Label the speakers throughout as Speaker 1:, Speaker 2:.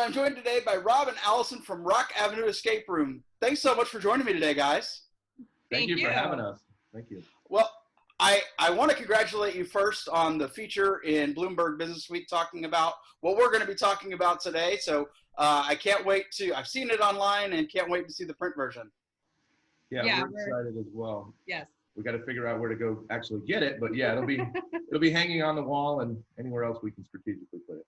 Speaker 1: I'm joined today by Rob and Allison from Rock Avenue Escape Room. Thanks so much for joining me today, guys.
Speaker 2: Thank you for having us. Thank you.
Speaker 1: Well, I want to congratulate you first on the feature in Bloomberg Business Week talking about what we're going to be talking about today. So I can't wait I've seen it online and can't wait to see the print version.
Speaker 2: Yeah, we're excited as well.
Speaker 3: Yes.
Speaker 2: We got to figure out where to go actually get it, but yeah, it'll be hanging on the wall and anywhere else we can strategically put it.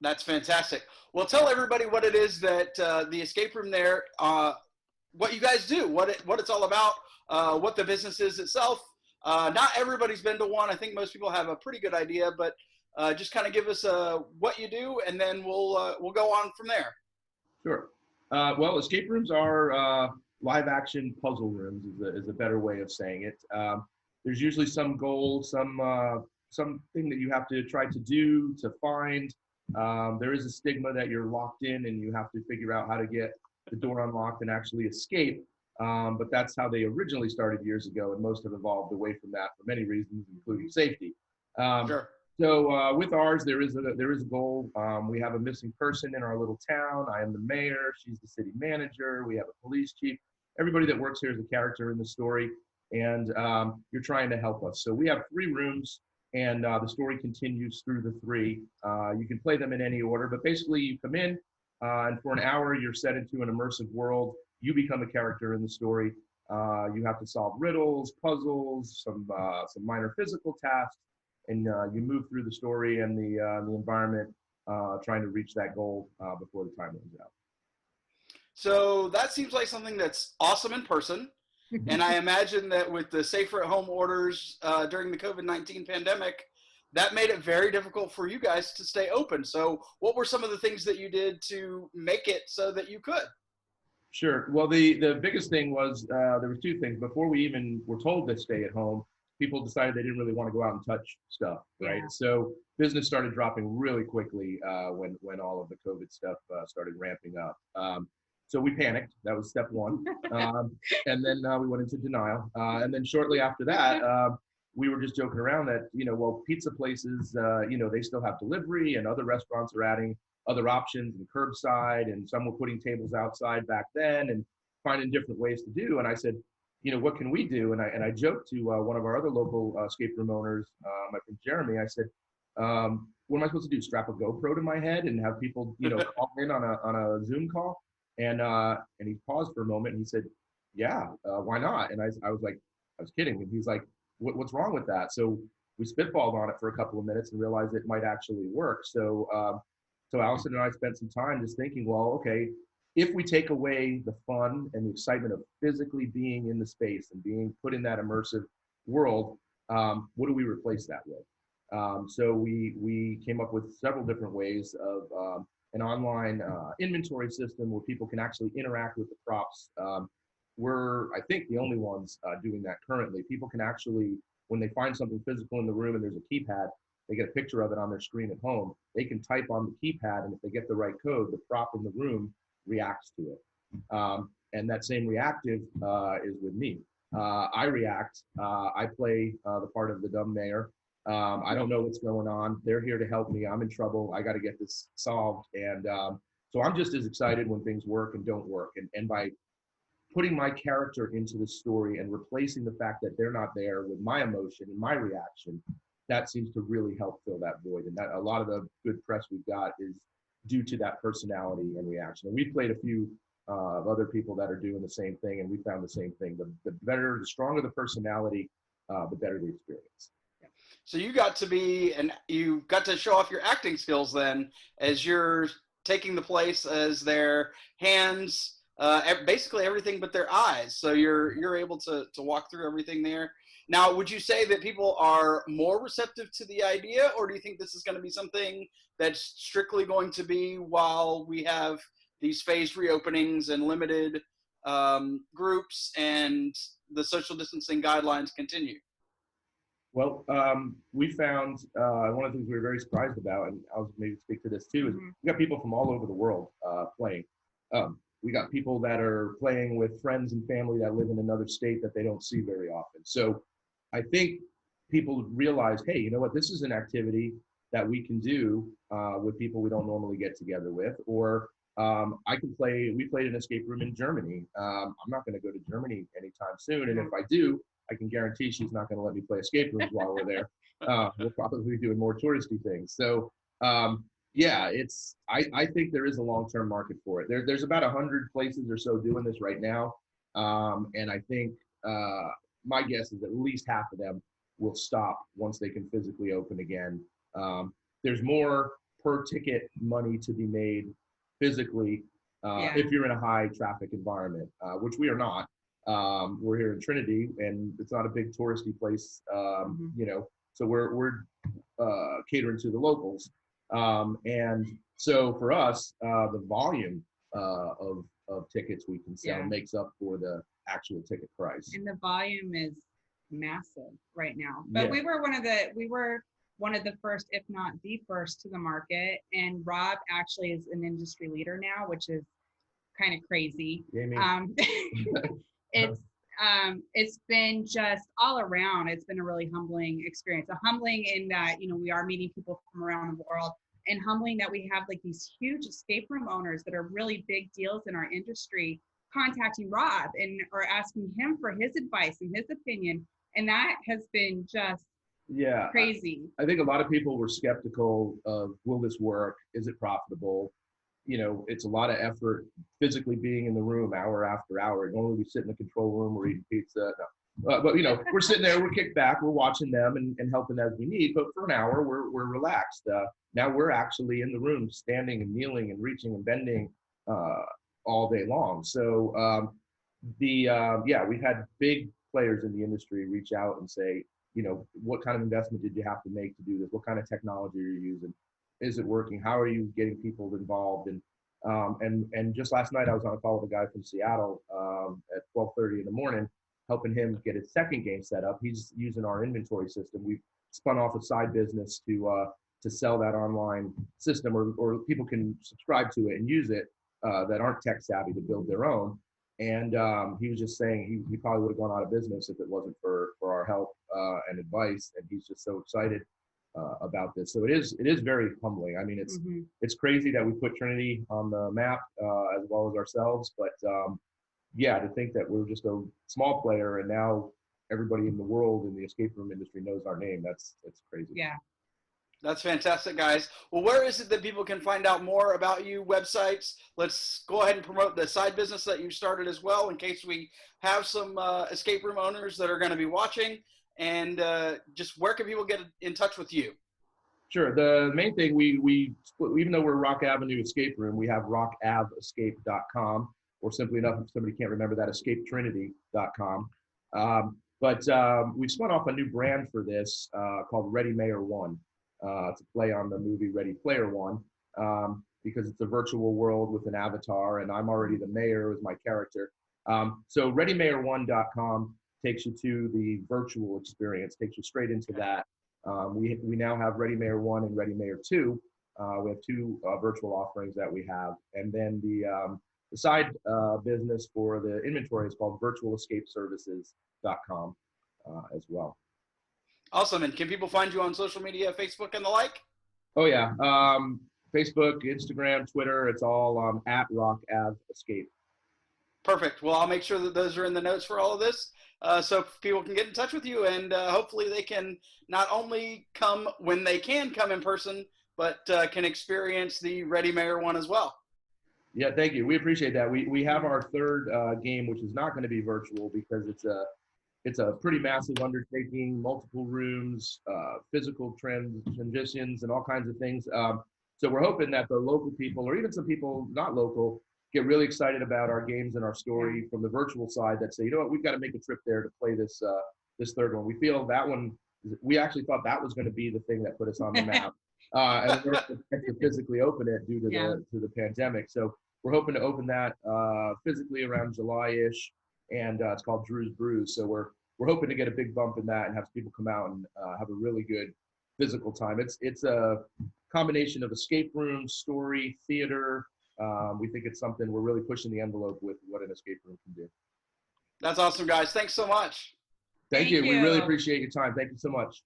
Speaker 1: That's fantastic. Well, tell everybody what it is that the escape room there, what you guys do, what it's all about, what the business is itself. Not everybody's been to one. I think most people have a pretty good idea, but just kind of give us what you do, and then we'll go on from there.
Speaker 2: Sure. Well, escape rooms are live action puzzle rooms is a better way of saying it. There's usually some goal, something that you have to try to do to find. There is a stigma that you're locked in and you have to figure out how to get the door unlocked and actually escape. But that's how they originally started years ago, and most have evolved away from that for many reasons, including safety.
Speaker 1: Sure.
Speaker 2: So with ours, there is a goal. We have a missing person in our little town. I am the mayor. She's the city manager. We have a police chief. Everybody that works here is a character in the story, and you're trying to help us. So we have 3 rooms, and the story continues through the 3. You can play them in any order, but basically you come in, and for an hour you're set into an immersive world. You become a character in the story. You have to solve riddles, puzzles, some minor physical tasks, and you move through the story and the environment, trying to reach that goal before the time runs out.
Speaker 1: So that seems like something that's awesome in person. And I imagine that with the safer at home orders during the COVID-19 pandemic, that made it very difficult for you guys to stay open. So what were some of the things that you did to make it so that you could?
Speaker 2: Sure. Well, the biggest thing was there were 2 things. Before we even were told to stay at home, people decided they didn't really want to go out and touch stuff, right? Yeah. So business started dropping really quickly when all of the COVID stuff started ramping up. So we panicked. That was step 1. And then we went into denial. And then shortly after that, we were just joking around that, pizza places, they still have delivery, and other restaurants are adding other options and curbside, and some were putting tables outside back then and finding different ways to do. And I said, what can we do? And I joked to one of our other local escape room owners, my friend Jeremy. I said, what am I supposed to do? Strap a GoPro to my head and have people, call in on a Zoom call? And he paused for a moment and he said, yeah, why not? And I was like, I was kidding. And he's like, what's wrong with that? So we spitballed on it for a couple of minutes and realized it might actually work. So Allison and I spent some time just thinking, well, okay, if we take away the fun and the excitement of physically being in the space and being put in that immersive world, what do we replace that with? So we came up with several different ways of an online inventory system where people can actually interact with the props. We're, I think, the only ones doing that currently. People can actually, when they find something physical in the room and there's a keypad, they get a picture of it on their screen at home. They can type on the keypad, and if they get the right code, the prop in the room reacts to it. And that same reactive is with me. I react. I play the part of the dumb mayor. I don't know what's going on. They're here to help me. I'm in trouble. I got to get this solved. And so I'm just as excited when things work and don't work. And by putting my character into the story and replacing the fact that they're not there with my emotion and my reaction, that seems to really help fill that void. And that a lot of the good press we've got is due to that personality and reaction. And we've played a few of other people that are doing the same thing, and we found the same thing. The stronger the personality, the better the experience.
Speaker 1: So you got to show off your acting skills then, as you're taking the place as their hands, basically everything but their eyes. So you're able to walk through everything there. Now, would you say that people are more receptive to the idea, or do you think this is going to be something that's strictly going to be while we have these phased reopenings and limited groups and the social distancing guidelines continue?
Speaker 2: Well, we found one of the things we were very surprised about, and I'll maybe speak to this too, is we got people from all over the world playing. We got people that are playing with friends and family that live in another state that they don't see very often. So I think people realize, hey, you know what, this is an activity that we can do with people we don't normally get together with. Or we played an escape room in Germany. I'm not going to go to Germany anytime soon. And if I do, I can guarantee she's not going to let me play escape rooms while we're there. We'll probably be doing more touristy things. So yeah, I think there is a long-term market for it. There's about 100 places or so doing this right now. And I think my guess is at least half of them will stop once they can physically open again. There's more per ticket money to be made physically if you're in a high traffic environment, which we are not. We're here in Trinity, and it's not a big touristy place, you know, so we're catering to the locals. And so for us, the volume of tickets we can sell makes up for the actual ticket price.
Speaker 3: And the volume is massive right now. But we were one of the first, if not the first, to the market. And Rob actually is an industry leader now, which is kind of crazy. It's been just all around. It's been a really humbling experience. Humbling in that, you know, we are meeting people from around the world, and humbling that we have like these huge escape room owners that are really big deals in our industry contacting Rob or asking him for his advice and his opinion. And that has been just crazy.
Speaker 2: I think a lot of people were skeptical of, will this work? Is it profitable? You know, it's a lot of effort physically being in the room hour after hour. Normally we sit in the control room, we're eating pizza. No. But, you know, we're sitting there, we're kicked back, we're watching them and helping as we need. But for an hour, we're relaxed. Now we're actually in the room, standing and kneeling and reaching and bending all day long. So we've had big players in the industry reach out and say, you know, what kind of investment did you have to make to do this? What kind of technology are you using? Is it working? How are you getting people involved? And just last night I was on a call with a guy from Seattle at 12:30 in the morning, helping him get his second game set up. He's using our inventory system. We've spun off a side business to sell that online system, or people can subscribe to it and use it that aren't tech savvy to build their own. And he was just saying he probably would have gone out of business if it wasn't for our help and advice. And he's just so excited about this. So it is very humbling. I mean, it's crazy that we put Trinity on the map as well as ourselves, but to think that we're just a small player and now everybody in the world in the escape room industry knows our name. That's crazy.
Speaker 3: Yeah.
Speaker 1: That's fantastic, guys. Well, where is it that people can find out more about you? Websites? Let's go ahead and promote the side business that you started as well, in case we have some escape room owners that are going to be watching. And just where can people get in touch with you?
Speaker 2: Sure. The main thing, we even though we're Rock Avenue Escape Room, we have rockavescape.com, or simply enough, if somebody can't remember that, escapetrinity.com. But we've spun off a new brand for this called Ready Mayor One. To play on the movie Ready Player One, because it's a virtual world with an avatar, and I'm already the mayor as my character. So ReadyMayor1.com takes you to the virtual experience, takes you straight into that. We now have Ready Mayor 1 and Ready Mayor 2. We have two virtual offerings that we have. And then the side business for the inventory is called virtualescapeservices.com as well.
Speaker 1: Awesome. And can people find you on social media, Facebook and the like?
Speaker 2: Oh, yeah. Facebook, Instagram, Twitter, it's all at RockAvEscape.
Speaker 1: Perfect. Well, I'll make sure that those are in the notes for all of this so people can get in touch with you, and hopefully they can not only come when they can come in person, but can experience the Ready Mayor One as well.
Speaker 2: Yeah, thank you. We appreciate that. We have our third game, which is not going to be virtual because it's a pretty massive undertaking, multiple rooms, physical transitions, and all kinds of things. So we're hoping that the local people, or even some people not local, get really excited about our games and our story from the virtual side, that say, you know what, we've got to make a trip there to play this third one. We feel that one, we actually thought that was going to be the thing that put us on the map. And we're to physically open it due to the pandemic. So we're hoping to open that physically around July-ish. And it's called Drew's Brews. So we're hoping to get a big bump in that and have people come out and have a really good physical time. It's a combination of escape room, story, theater. We think it's something we're really pushing the envelope with what an escape room can do.
Speaker 1: That's awesome, guys. Thanks so much.
Speaker 2: Thank you. We really appreciate your time. Thank you so much.